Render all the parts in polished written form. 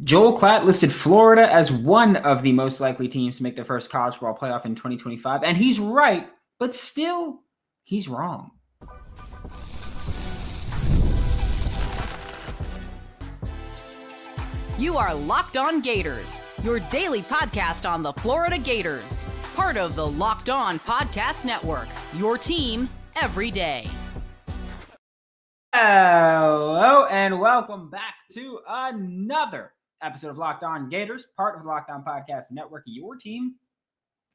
Joel Klatt listed Florida as one of the most likely teams to make their first college football playoff in 2025. And he's right, but still, he's wrong. You are Locked On Gators, your daily podcast on the Florida Gators. Part of the Locked On Podcast Network, your team every day. Hello, and welcome back to another episode of Locked On Gators, part of the Locked On Podcast Network, your team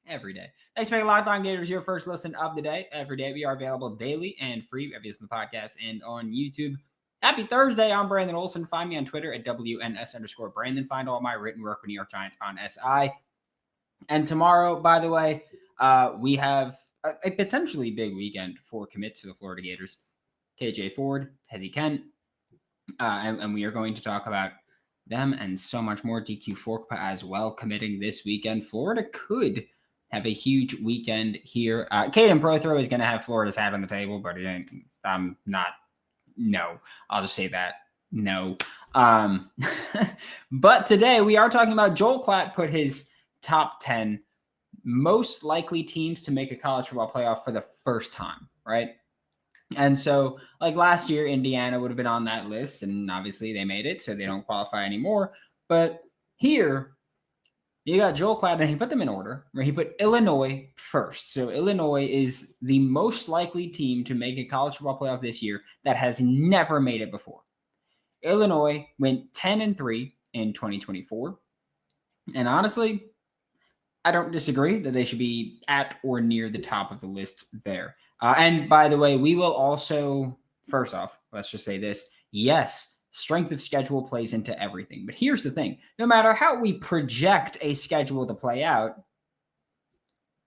every day. Thanks for making Locked On Gators your first listen of the day. Every day we are available daily and free, obviously on the podcast and on YouTube. Happy Thursday. I'm Brandon Olsen. Find me on Twitter at WNS_Brandon. Find all my written work with New York Giants on SI. And tomorrow, by the way, we have a potentially big weekend for commits for the Florida Gators. KJ Ford, Hezzy Kent, and we are going to talk about them and so much more. DQ Forkpa as well committing this weekend. Florida could have a huge weekend here. Caden Prothro is going to have Florida's hat on the table, but I'm not. No, I'll just say that. No. But today we are talking about Joel Klatt put his top 10 most likely teams to make a college football playoff for the first time, right? And so, like last year, Indiana would have been on that list, and obviously they made it, so they don't qualify anymore. But here, you got Joel Klatt, and he put them in order, where he put Illinois first. So Illinois is the most likely team to make a college football playoff this year that has never made it before. Illinois went 10-3 in 2024. And honestly, I don't disagree that they should be at or near the top of the list there. And by the way, we will also, first off, let's just say this. Yes, strength of schedule plays into everything. But here's the thing. No matter how we project a schedule to play out,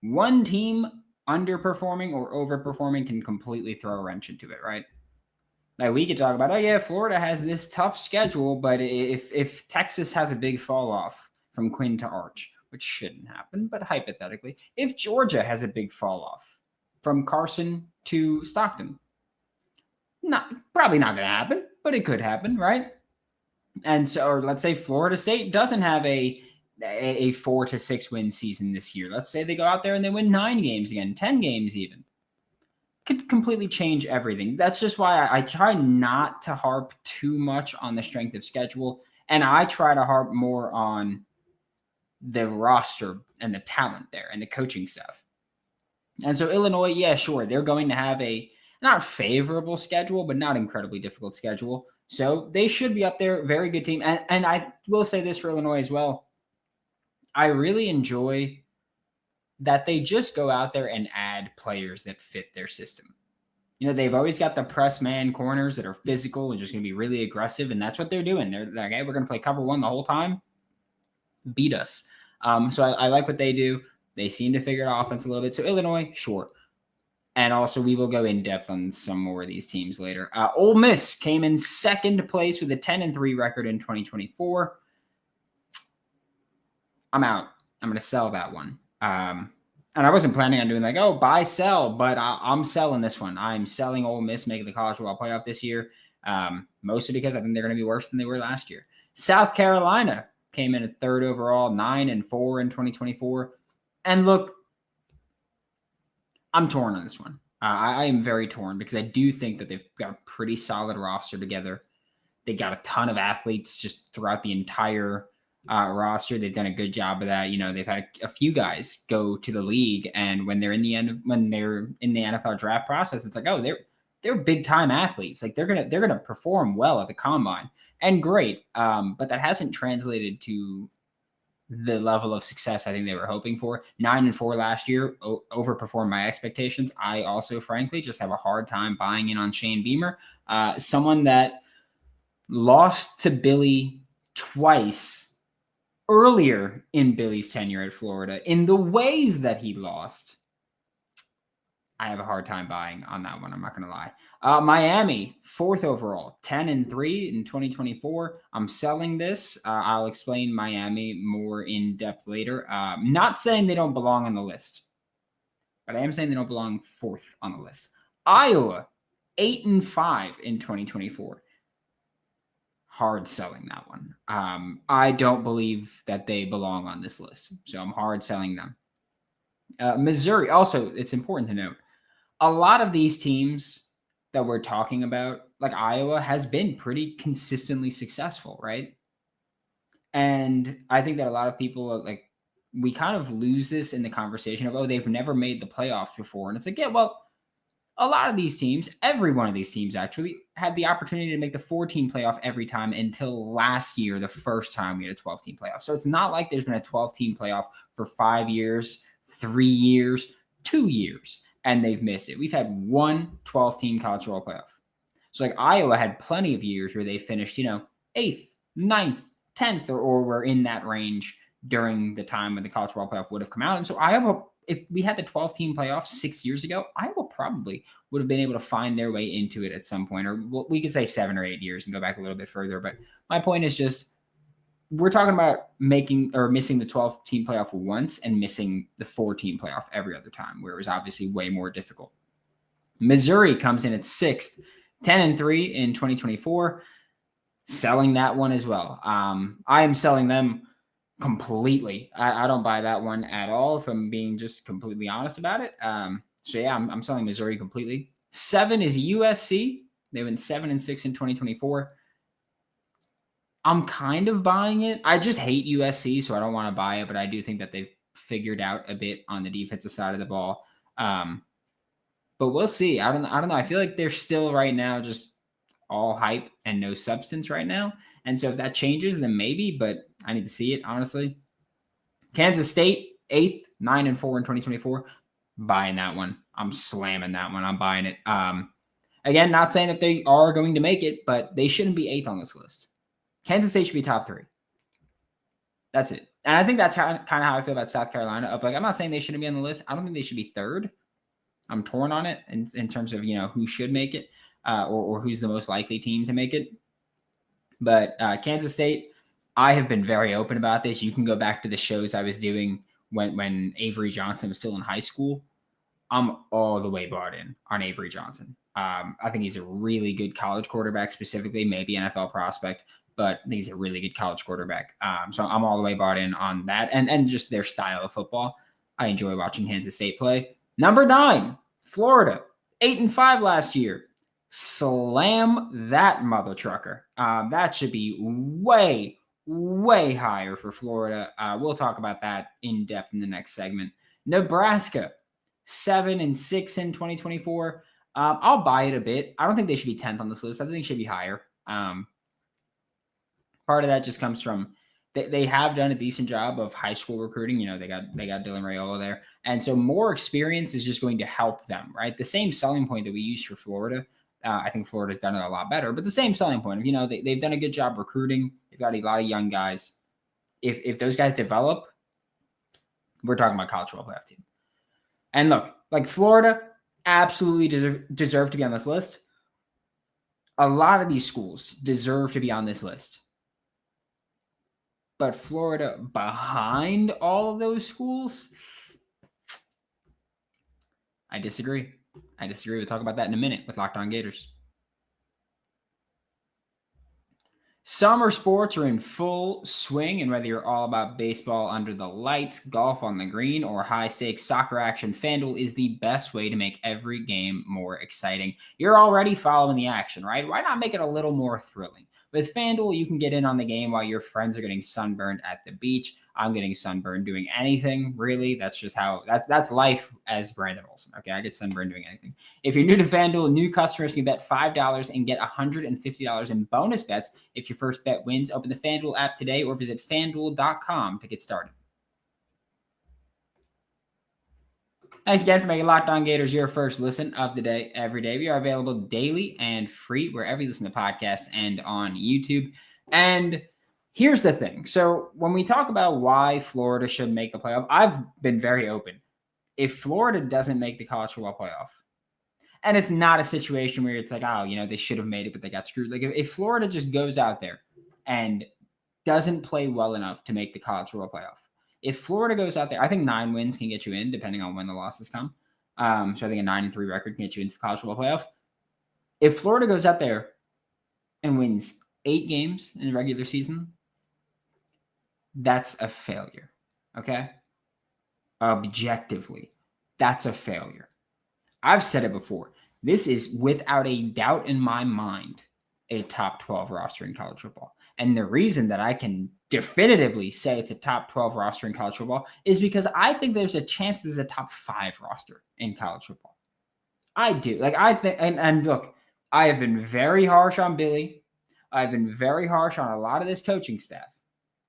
one team underperforming or overperforming can completely throw a wrench into it, right? Like we could talk about, oh yeah, Florida has this tough schedule, but if Texas has a big fall off from Quinn to Arch, which shouldn't happen, but hypothetically, if Georgia has a big fall off from Carson to Stockton, probably not going to happen, but it could happen, right? And so, or let's say Florida State doesn't have a 4 to 6 win season this year. Let's say they go out there and they win 9 games again, 10 games even. Could completely change everything. That's just why I try not to harp too much on the strength of schedule, and I try to harp more on the roster and the talent there and the coaching stuff. And so Illinois, yeah, sure, they're going to have a not favorable schedule, but not incredibly difficult schedule. So they should be up there. Very good team. And I will say this for Illinois as well. I really enjoy that they just go out there and add players that fit their system. You know, they've always got the press man corners that are physical and just going to be really aggressive, and that's what they're doing. They're like, hey, we're going to play cover one the whole time. Beat us. So I like what they do. They seem to figure out offense a little bit. So Illinois, sure. And also we will go in depth on some more of these teams later. Ole Miss came in second place with a 10-3 record in 2024. I'm out. I'm going to sell that one. And I wasn't planning on doing like, oh, buy, sell, but I'm selling this one. I'm selling Ole Miss making the college football playoff this year, mostly because I think they're going to be worse than they were last year. South Carolina came in at third overall, 9-4 in 2024. And look, I'm torn on this one. I am very torn because I do think that they've got a pretty solid roster together. They got a ton of athletes just throughout the entire roster. They've done a good job of that. You know, they've had a few guys go to the league, and when they're in the NFL draft process, it's like, oh, they're big time athletes. Like they're gonna perform well at the combine, and great. But that hasn't translated to the level of success I think they were hoping for. 9-4 last year, overperformed my expectations. I also, frankly, just have a hard time buying in on Shane Beamer, someone that lost to Billy twice earlier in Billy's tenure at Florida. In the ways that he lost, I have a hard time buying on that one. I'm not going to lie. Miami, fourth overall, 10-3 in 2024. I'm selling this. I'll explain Miami more in depth later. Not saying they don't belong on the list, but I am saying they don't belong fourth on the list. Iowa, 8-5 in 2024. hard selling that one. I don't believe that they belong on this list, so I'm hard selling them. Missouri, also, it's important to note, a lot of these teams that we're talking about, like Iowa, has been pretty consistently successful, right? And I think that a lot of people like, we kind of lose this in the conversation of, oh, they've never made the playoffs before. And it's like, yeah, well, a lot of these teams, every one of these teams actually had the opportunity to make the 14 playoff every time until last year, the first time we had a 12-team playoff. So it's not like there's been a 12-team playoff for 5 years, 3 years, 2 years, and they've missed it. We've had one 12-team college football playoff. So like Iowa had plenty of years where they finished, 8th, 9th, 10th, or were in that range during the time when the college football playoff would have come out. And so Iowa, if we had the 12-team playoff 6 years ago, Iowa probably would have been able to find their way into it at some point, or we could say 7 or 8 years and go back a little bit further. But my point is just, we're talking about making or missing the 12-team playoff once and missing the 4-team playoff every other time, where it was obviously way more difficult. Missouri comes in at 6th, 10-3 in 2024, selling that one as well. I am selling them completely. I don't buy that one at all, if I'm being just completely honest about it. So yeah, I'm selling Missouri completely. 7 is USC. They went 7-6 in 2024. I'm kind of buying it. I just hate USC, so I don't want to buy it, but I do think that they've figured out a bit on the defensive side of the ball. But we'll see. I don't know. I feel like they're still right now just all hype and no substance right now. And so if that changes, then maybe, but I need to see it, honestly. Kansas State, 8th, 9-4 in 2024. Buying that one. I'm slamming that one. I'm buying it. Again, not saying that they are going to make it, but they shouldn't be 8th on this list. Kansas State should be top 3. That's it. And I think that's kind of how I feel about South Carolina. Of like, I'm not saying they shouldn't be on the list. I don't think they should be 3rd. I'm torn on it in terms of, who should make it or who's the most likely team to make it. But Kansas State, I have been very open about this. You can go back to the shows I was doing when Avery Johnson was still in high school. I'm all the way bought in on Avery Johnson. I think he's a really good college quarterback, specifically, maybe NFL prospect, but he's a really good college quarterback. So I'm all the way bought in on that and just their style of football. I enjoy watching Kansas State play. Number 9, Florida, 8-5 last year. Slam that mother trucker. That should be way, way higher for Florida. We'll talk about that in depth in the next segment. Nebraska, 7-6 in 2024. I'll buy it a bit. I don't think they should be 10th on this list. I think they should be higher. Part of that just comes from they have done a decent job of high school recruiting. They got Dylan Raiola there. And so more experience is just going to help them, right? The same selling point that we use for Florida. I think Florida's done it a lot better, but the same selling point of, they've done a good job recruiting. They've got a lot of young guys. If those guys develop, we're talking about college football playoff team. And look, like Florida absolutely deserve to be on this list. A lot of these schools deserve to be on this list. But Florida behind all of those schools, I disagree. We'll talk about that in a minute with Locked On Gators. Summer sports are in full swing, and whether you're all about baseball under the lights, golf on the green, or high-stakes soccer action, FanDuel is the best way to make every game more exciting. You're already following the action, right? Why not make it a little more thrilling? With FanDuel, you can get in on the game while your friends are getting sunburned at the beach. I'm getting sunburned doing anything, really. That's just that's life as Brandon Olsen. Okay, I get sunburned doing anything. If you're new to FanDuel, new customers can bet $5 and get $150 in bonus bets if your first bet wins. Open the FanDuel app today or visit FanDuel.com to get started. Thanks again for making Locked On Gators your first listen of the day every day. We are available daily and free wherever you listen to podcasts and on YouTube. And here's the thing. So when we talk about why Florida should make the playoff, I've been very open. If Florida doesn't make the college football playoff, and it's not a situation where it's like, they should have made it, but they got screwed. Like if Florida just goes out there and doesn't play well enough to make the college football playoff, if Florida goes out there, I think 9 wins can get you in, depending on when the losses come. So I think a 9-3 record can get you into the college football playoff. If Florida goes out there and wins 8 games in the regular season, that's a failure. Okay? Objectively, that's a failure. I've said it before. This is without a doubt in my mind a top 12 roster in college football. And the reason that I can definitively say it's a top 12 roster in college football is because I think there's a chance there's a top 5 roster in college football. I do. Like, I think, and look, I have been very harsh on Billy. I've been very harsh on a lot of this coaching staff,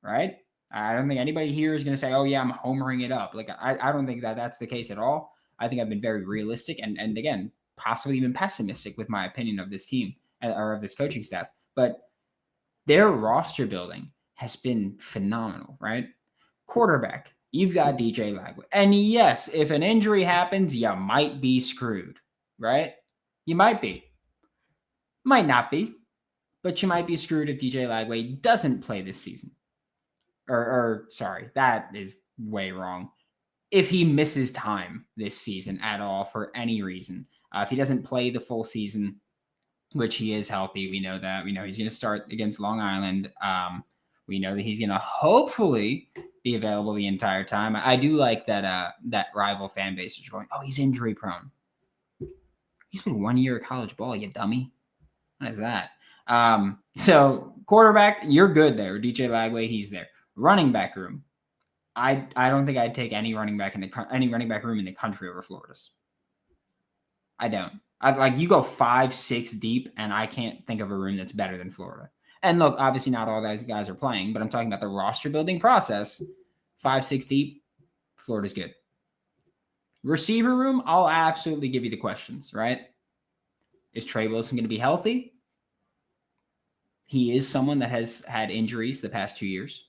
right? I don't think anybody here is going to say, oh, yeah, I'm homering it up. Like, I don't think that that's the case at all. I think I've been very realistic and again, possibly even pessimistic with my opinion of this team or of this coaching staff. But their roster building has been phenomenal, right? Quarterback, you've got DJ Lagway. And yes, if an injury happens, you might be screwed, right? You might be. Might not be, but you might be screwed if DJ Lagway doesn't play this season. Or sorry, that is way wrong. If he misses time this season at all for any reason, if he doesn't play the full season, which he is healthy, we know that. We know he's going to start against Long Island. We know that he's going to hopefully be available the entire time. I do like that that rival fan base is going, oh, he's injury prone. He's been 1 year of college ball, you dummy. What is that? So quarterback, you're good there. DJ Lagway, he's there. Running back room. I don't think I'd take any running back room in the country over Florida's. I don't. Like you go 5-6 deep, and I can't think of a room that's better than Florida. And look, obviously not all those guys are playing, but I'm talking about the roster building process. 5-6 deep, Florida's good. Receiver room, I'll absolutely give you the questions, right? Is Trey Wilson going to be healthy? He is someone that has had injuries the past 2 years.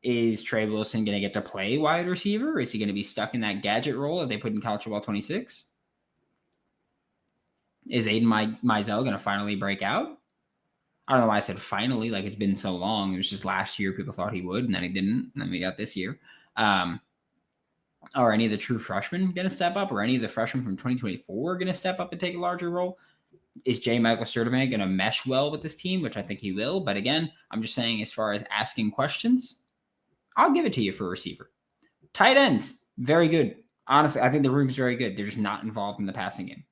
Is Trey Wilson going to get to play wide receiver? Or is he going to be stuck in that gadget role that they put in College Football 26? Is Aiden Mizell going to finally break out? I don't know why I said finally, like it's been so long. It was just last year people thought he would, and then he didn't. And then we got this year. Are any of the true freshmen going to step up? Or any of the freshmen from 2024 going to step up and take a larger role? Is J. Michael Sturdivant going to mesh well with this team, which I think he will? But again, I'm just saying as far as asking questions, I'll give it to you for receiver. Tight ends, very good. Honestly, I think the room's very good. They're just not involved in the passing game.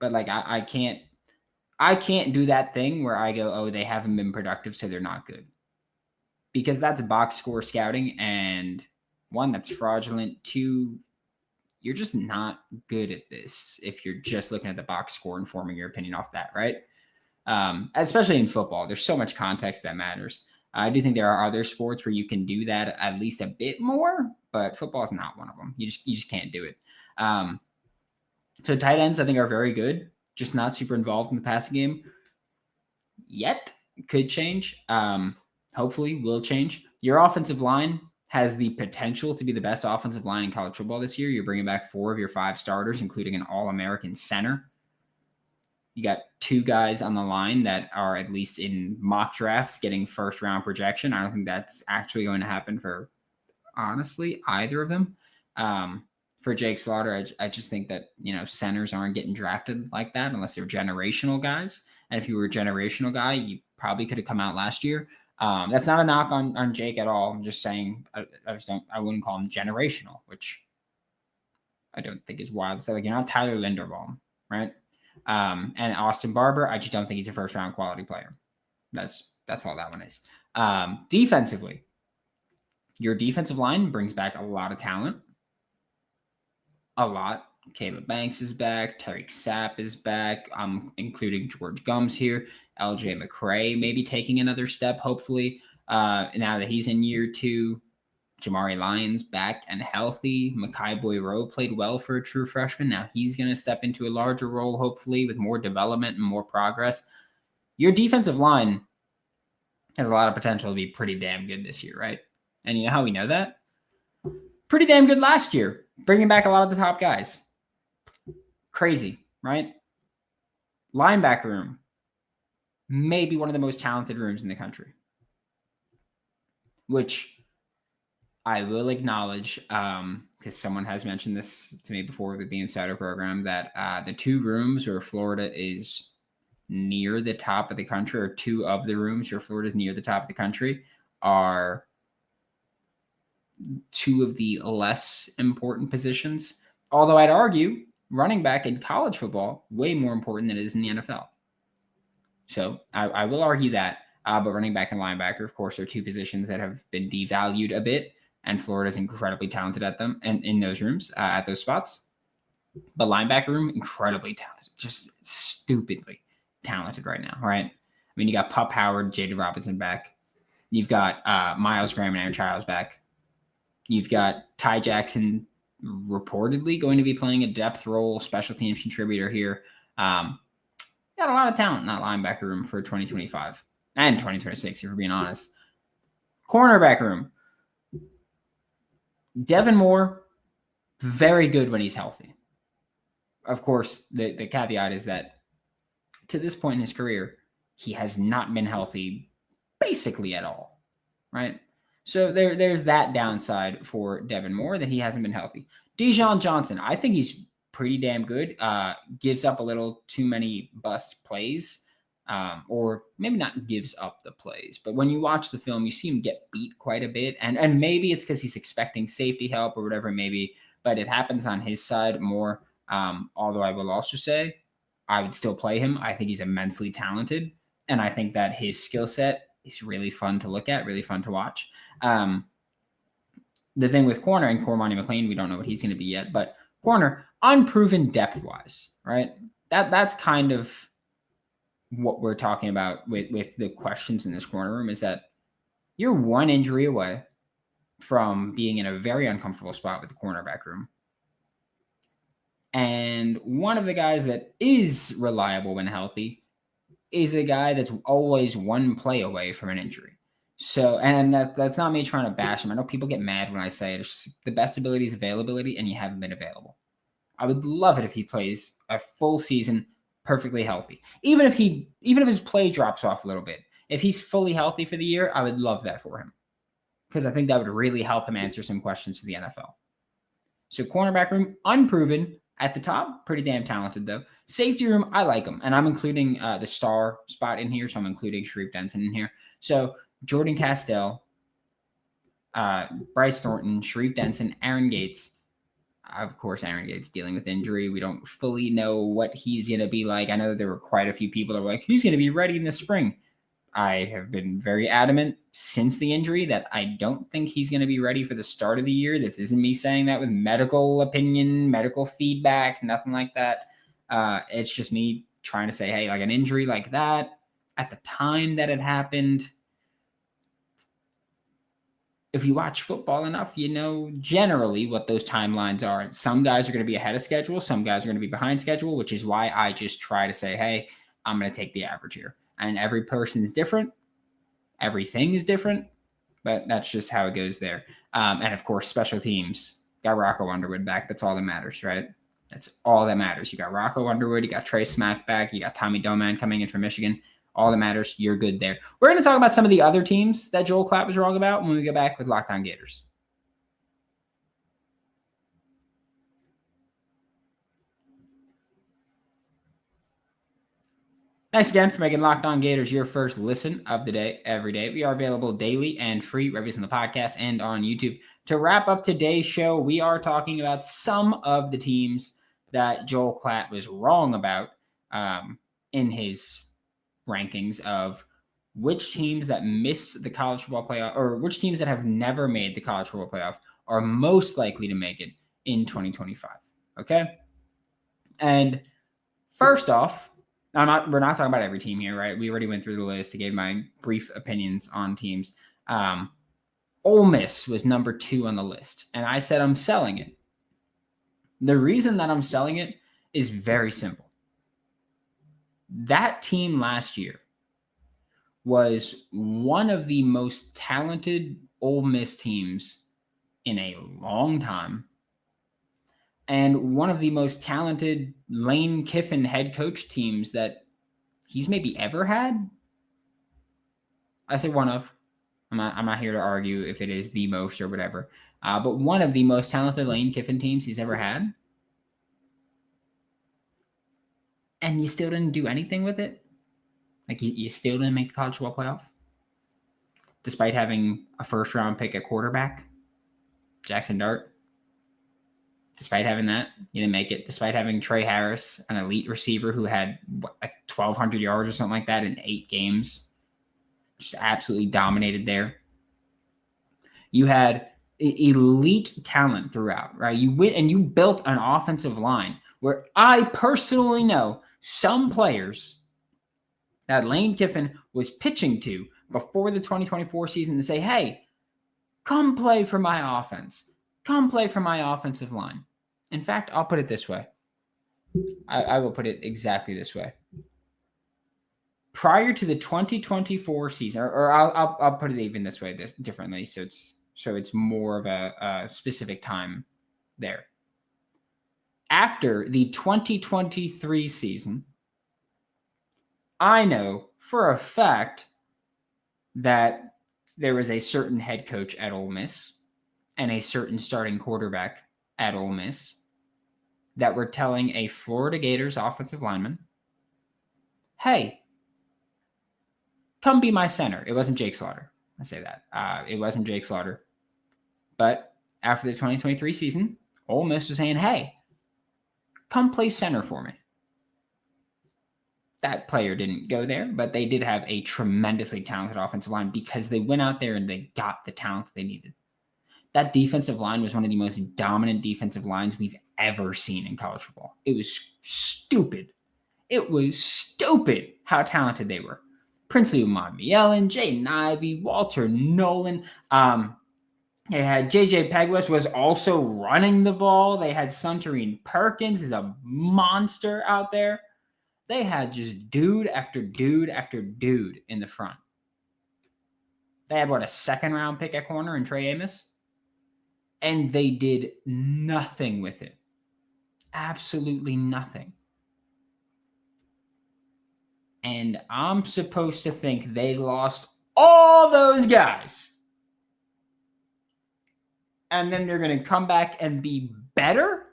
But like I can't do that thing where I go, oh, they haven't been productive, so they're not good. Because that's box score scouting, and one, that's fraudulent. Two, you're just not good at this if you're just looking at the box score and forming your opinion off that, right? Especially in football, there's so much context that matters. I do think there are other sports where you can do that at least a bit more, but football is not one of them. You just can't do it. So tight ends, I think, are very good, just not super involved in the passing game yet. Could change. Hopefully will change. Your offensive line has the potential to be the best offensive line in college football this year. You're bringing back 4 of your 5 starters, including an All-American center. You got 2 guys on the line that are at least in mock drafts getting first-round projection. I don't think that's actually going to happen for, honestly, either of them. For Jake Slaughter, I just think that, centers aren't getting drafted like that unless they're generational guys. And if you were a generational guy, you probably could have come out last year. That's not a knock on Jake at all. I'm just saying I wouldn't call him generational, which I don't think is wild. So, like, you're not Tyler Linderbaum, right? And Austin Barber, I just don't think he's a first-round quality player. That's all that one is. Defensively, your defensive line brings back a lot of talent. A lot. Caleb Banks is back. Tariq Sapp is back. I'm including George Gums here. LJ McCray maybe taking another step, hopefully. Now that he's in year 2. Jamari Lyons back and healthy. Makai Boyro played well for a true freshman. Now he's going to step into a larger role, hopefully, with more development and more progress. Your defensive line has a lot of potential to be pretty damn good this year, right? And you know how we know that? Pretty damn good last year, bringing back a lot of the top guys. Crazy, right? Linebacker room, maybe one of the most talented rooms in the country, which I will acknowledge, because someone has mentioned this to me before with the Insider program, that the 2 rooms where Florida is near the top of the country, or two of the rooms where Florida's near the top of the country, are two of the less important positions. Although I'd argue running back in college football way more important than it is in the NFL. So I will argue that. But running back and linebacker, of course, are two positions that have been devalued a bit, and Florida's incredibly talented at them and in those rooms, at those spots. But linebacker room, incredibly talented, just stupidly talented right now, right? I mean, you got Pup Howard, Jaden Robinson back. You've got Miles Graham and Aaron Childs back. You've got Ty Jackson reportedly going to be playing a depth role, special teams contributor here. Got a lot of talent in that linebacker room for 2025 and 2026, if we're being honest. Cornerback room. Devin Moore, very good when he's healthy. Of course, the caveat is that to this point in his career, he has not been healthy basically at all, right? So there's that downside for Devin Moore, that he hasn't been healthy. Dijon Johnson, I think he's pretty damn good. Gives up a little too many bust plays, or maybe not gives up the plays, but when you watch the film, you see him get beat quite a bit, and maybe it's because he's expecting safety help or whatever it may be, but it happens on his side more. Although I will also say I would still play him. I think he's immensely talented, and I think that his skill set is really fun to look at, really fun to watch. The thing with corner and Cormani McLean, we don't know what he's going to be yet, but corner, unproven depth-wise, right? That's kind of what we're talking about with the questions in this corner room, is that you're one injury away from being in a very uncomfortable spot with the cornerback room. And one of the guys that is reliable when healthy is a guy that's always one play away from an injury. So, and that's not me trying to bash him. I know people get mad when I say it. It's just the best ability is availability, and you haven't been available. I would love it if he plays a full season perfectly healthy. Even if his play drops off a little bit, if he's fully healthy for the year, I would love that for him, because I think that would really help him answer some questions for the NFL. So cornerback room, unproven. At the top, pretty damn talented, though. Safety room, I like him. And I'm including the star spot in here, so I'm including Sharif Denson in here. So Jordan Castell, Bryce Thornton, Sharif Denson, Aaron Gates. Of course, Aaron Gates dealing with injury. We don't fully know what he's going to be like. I know there were quite a few people that were like, he's going to be ready in the spring. I have been very adamant since the injury that I don't think he's going to be ready for the start of the year. This isn't me saying that with medical opinion, medical feedback, nothing like that. It's just me trying to say, hey, like an injury like that at the time that it happened, if you watch football enough, you know generally what those timelines are. And some guys are going to be ahead of schedule. Some guys are going to be behind schedule, which is why I just try to say, hey, I'm going to take the average here. And every person is different. Everything is different. But that's just how it goes there. And, of course, special teams. Got Rocco Underwood back. That's all that matters, right? That's all that matters. You got Rocco Underwood. You got Trey Smack back. You got Tommy Doman coming in from Michigan. All that matters. You're good there. We're going to talk about some of the other teams that Joel Klatt was wrong about when we go back with Locked On Gators. Thanks again for making Locked On Gators your first listen of the day, every day. We are available daily and free, wherever on the podcast and on YouTube. To wrap up today's show, we are talking about some of the teams that Joel Klatt was wrong about in his rankings of which teams that missed the college football playoff, or which teams that have never made the college football playoff are most likely to make it in 2025. Okay? And first off, we're not talking about every team here, right? We already went through the list. I gave my brief opinions on teams. Ole Miss was number 2 on the list, and I said I'm selling it. The reason that I'm selling it is very simple. That team last year was one of the most talented Ole Miss teams in a long time, and one of the most talented Lane Kiffin head coach teams that he's maybe ever had. I say one of. I'm not here to argue if it is the most or whatever, but one of the most talented Lane Kiffin teams he's ever had. And you still didn't do anything with it? Like, you still didn't make the college football playoff, despite having a first-round pick at quarterback, Jackson Dart. Despite having that, you didn't make it. Despite having Trey Harris, an elite receiver who had like 1,200 yards or something like that in 8 games, just absolutely dominated there. You had elite talent throughout, right? You went and you built an offensive line where I personally know some players that Lane Kiffin was pitching to before the 2024 season to say, hey, come play for my offense. Come play for my offensive line. In fact, I'll put it this way. I will put it exactly this way. Prior to the 2024 season, or I'll put it even this way differently, so it's more of a specific time there. After the 2023 season, I know for a fact that there was a certain head coach at Ole Miss and a certain starting quarterback at Ole Miss that were telling a Florida Gators offensive lineman, hey, come be my center. It wasn't Jake Slaughter. I say that. It wasn't Jake Slaughter. But after the 2023 season, Ole Miss was saying, hey, come play center for me. That player didn't go there, but they did have a tremendously talented offensive line because they went out there and they got the talent they needed. That defensive line was one of the most dominant defensive lines we've ever seen in college football. It was stupid. It was stupid how talented they were. Princely Umaga-Yellen, Jaden Ivey, Walter Nolan. They had J.J. Pegues was also running the ball. They had Suntarine Perkins is a monster out there. They had just dude after dude after dude in the front. They had, a second-round pick at corner in Trey Amos? And they did nothing with it. Absolutely nothing. And I'm supposed to think they lost all those guys. And then they're going to come back and be better?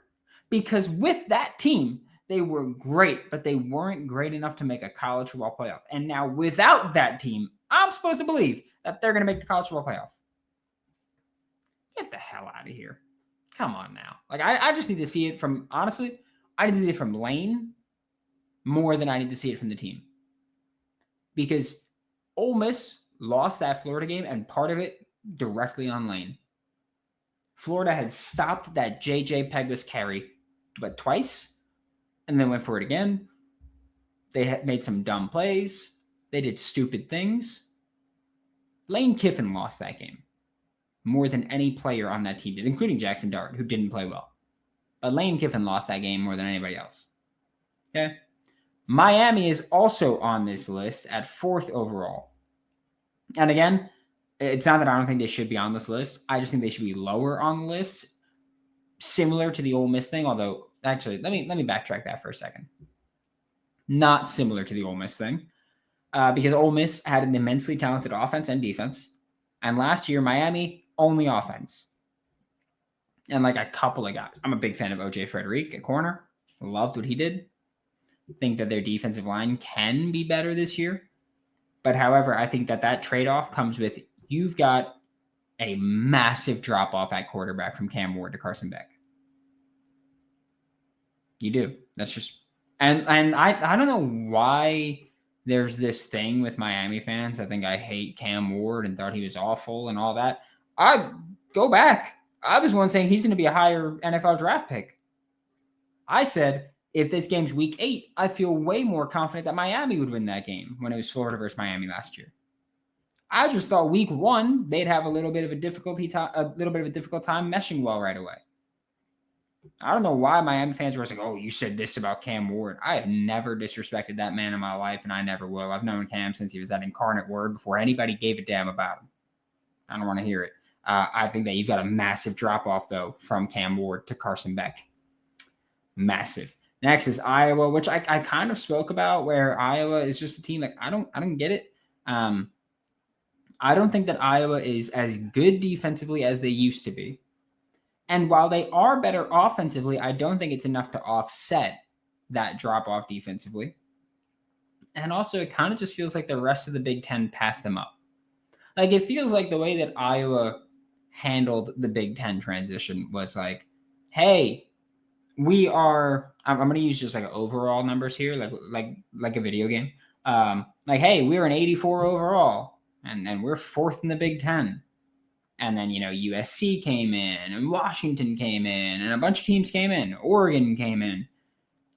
Because with that team, they were great, but they weren't great enough to make a college football playoff. And now without that team, I'm supposed to believe that they're going to make the college football playoff. Get the hell out of here. Come on now. Like, I just need to see it from, honestly, I need to see it from Lane more than I need to see it from the team. Because Ole Miss lost that Florida game, and part of it directly on Lane. Florida had stopped that J.J. Pegues carry, twice, and then went for it again. They had made some dumb plays. They did stupid things. Lane Kiffin lost that game more than any player on that team did, including Jackson Dart, who didn't play well. But Lane Kiffin lost that game more than anybody else. Okay? Miami is also on this list at 4th overall. And again, it's not that I don't think they should be on this list. I just think they should be lower on the list, similar to the Ole Miss thing, although actually, let me backtrack that for a second. Not similar to the Ole Miss thing, because Ole Miss had an immensely talented offense and defense. And last year, Miami, only offense. And like a couple of guys. I'm a big fan of O.J. Frederick at corner. Loved what he did. Think that their defensive line can be better this year. But however, I think that trade-off comes with you've got a massive drop-off at quarterback from Cam Ward to Carson Beck. You do. That's just and I don't know why there's this thing with Miami fans. I think I hate Cam Ward and thought he was awful and all that. I go back. I was one saying he's going to be a higher NFL draft pick. I said if this game's week 8, I feel way more confident that Miami would win that game when it was Florida versus Miami last year. I just thought week 1 they'd have a little bit of a difficult time meshing well right away. I don't know why Miami fans were like, oh, you said this about Cam Ward. I have never disrespected that man in my life, and I never will. I've known Cam since he was that incarnate word before anybody gave a damn about him. I don't want to hear it. I think that you've got a massive drop-off, though, from Cam Ward to Carson Beck. Massive. Next is Iowa, which I kind of spoke about, where Iowa is just a team like I don't get it. I don't think that Iowa is as good defensively as they used to be. And while they are better offensively, I don't think it's enough to offset that drop-off defensively. And also, it kind of just feels like the rest of the Big Ten passed them up. Like, it feels like the way that Iowa handled the Big Ten transition was like, hey, I'm going to use just like overall numbers here, like a video game. Like, hey, we're an 84 overall, and we're fourth in the Big Ten. And then, USC came in, and Washington came in, and a bunch of teams came in. Oregon came in.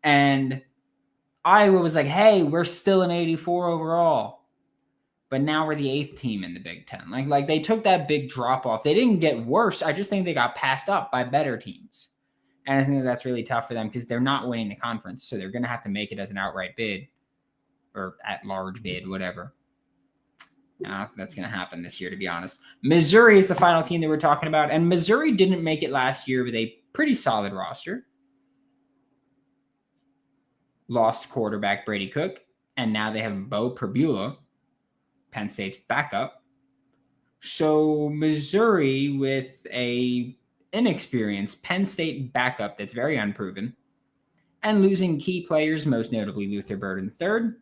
And Iowa was like, hey, we're still an 84 overall. But now we're the 8th team in the Big Ten. Like they took that big drop off. They didn't get worse. I just think they got passed up by better teams. And I think that's really tough for them because they're not winning the conference. So they're going to have to make it as an outright bid or at large bid, whatever. That's going to happen this year, to be honest. Missouri is the final team that we're talking about. And Missouri didn't make it last year with a pretty solid roster. Lost quarterback Brady Cook. And now they have Bo Perbula, Penn State's backup. So Missouri with a inexperienced Penn State backup that's very unproven. And losing key players, most notably Luther Burden III.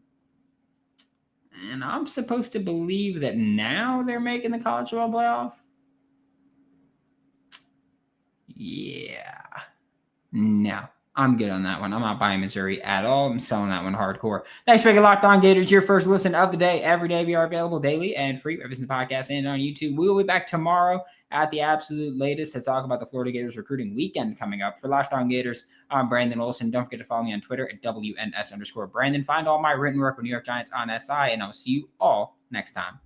And I'm supposed to believe that now they're making the college football playoff? Yeah. No, I'm good on that one. I'm not buying Missouri at all. I'm selling that one hardcore. Thanks for making Locked On Gators your first listen of the day. Every day we are available daily and free. Every single podcast and on YouTube. We will be back tomorrow at the absolute latest to talk about the Florida Gators recruiting weekend coming up. For Locked On Gators, I'm Brandon Olsen. Don't forget to follow me on Twitter at WNS_Brandon. Find all my written work with New York Giants on SI, and I'll see you all next time.